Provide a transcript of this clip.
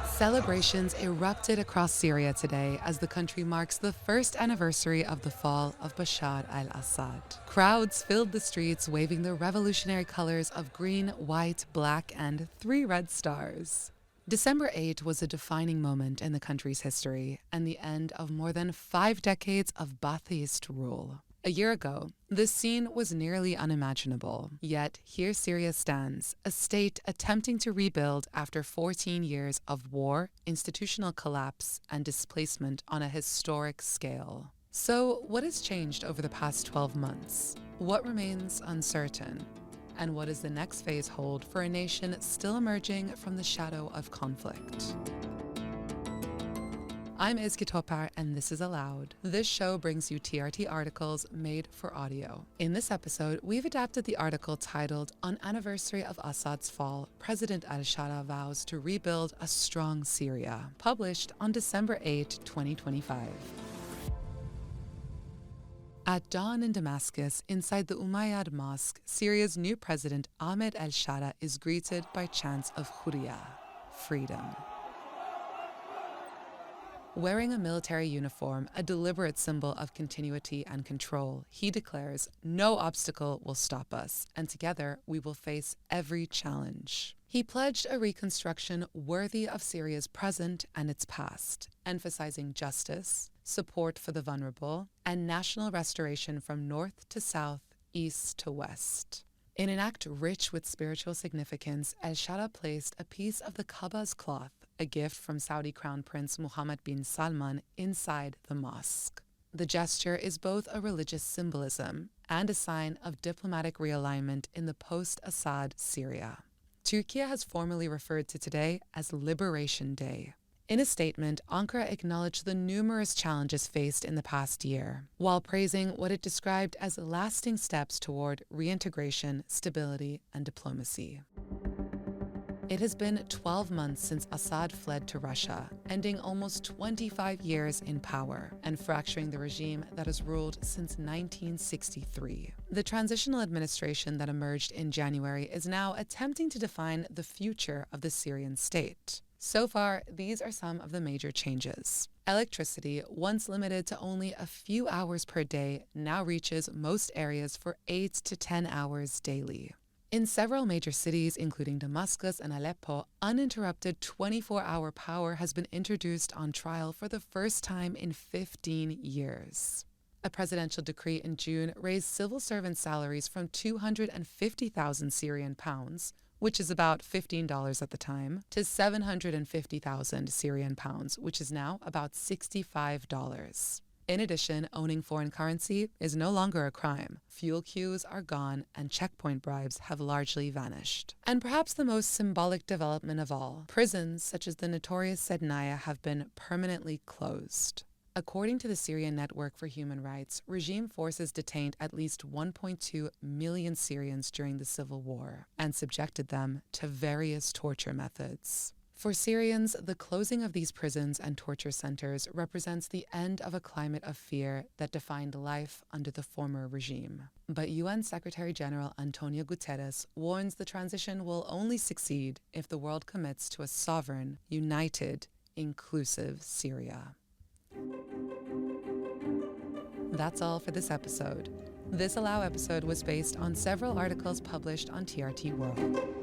Celebrations erupted across Syria today as the country marks the first anniversary of the fall of Bashar al Assad. Crowds filled the streets waving the revolutionary colors of green, white, black, and 3 red stars. December 8 was a defining moment in the country's history and the end of more than 5 decades of Ba'athist rule. A year ago, this scene was nearly unimaginable. Yet here Syria stands, a state attempting to rebuild after 14 years of war, institutional collapse, and displacement on a historic scale. So, what has changed over the past 12 months? What remains uncertain? And what does the next phase hold for a nation still emerging from the shadow of conflict? I'm Ezgi, and this is Aloud. This show brings you TRT articles made for audio. In this episode, we've adapted the article titled, "On Anniversary of Assad's Fall, President al-Shara Vows to Rebuild a Strong Syria," published on December 8, 2025. At dawn in Damascus, inside the Umayyad Mosque, Syria's new president Ahmed al-Shara is greeted by chants of Hurriya, freedom. Wearing a military uniform, a deliberate symbol of continuity and control, he declares, "No obstacle will stop us, and together we will face every challenge." He pledged a reconstruction worthy of Syria's present and its past, emphasizing justice, support for the vulnerable, and national restoration from north to south, east to west. In an act rich with spiritual significance, al-Shara placed a piece of the Ka'ba's cloth, a gift from Saudi Crown Prince Mohammed bin Salman, inside the mosque. The gesture is both a religious symbolism and a sign of diplomatic realignment in the post-Assad Syria. Turkey has formally referred to today as Liberation Day. In a statement, Ankara acknowledged the numerous challenges faced in the past year, while praising what it described as lasting steps toward reintegration, stability, and diplomacy. It has been 12 months since Assad fled to Russia, ending almost 25 years in power and fracturing the regime that has ruled since 1963. The transitional administration that emerged in January is now attempting to define the future of the Syrian state. So far, these are some of the major changes. Electricity, once limited to only a few hours per day, now reaches most areas for 8 to 10 hours daily. In several major cities, including Damascus and Aleppo, uninterrupted 24-hour power has been introduced on trial for the first time in 15 years. A presidential decree in June raised civil servant salaries from 250,000 Syrian pounds, which is about $15 at the time, to 750,000 Syrian pounds, which is now about $65. In addition, owning foreign currency is no longer a crime. Fuel queues are gone and checkpoint bribes have largely vanished. And perhaps the most symbolic development of all, prisons such as the notorious Sednaya have been permanently closed. According to the Syrian Network for Human Rights, regime forces detained at least 1.2 million Syrians during the civil war and subjected them to various torture methods. For Syrians, the closing of these prisons and torture centers represents the end of a climate of fear that defined life under the former regime. But UN Secretary General Antonio Guterres warns the transition will only succeed if the world commits to a sovereign, united, inclusive Syria. That's all for this episode. This Allow episode was based on several articles published on TRT World.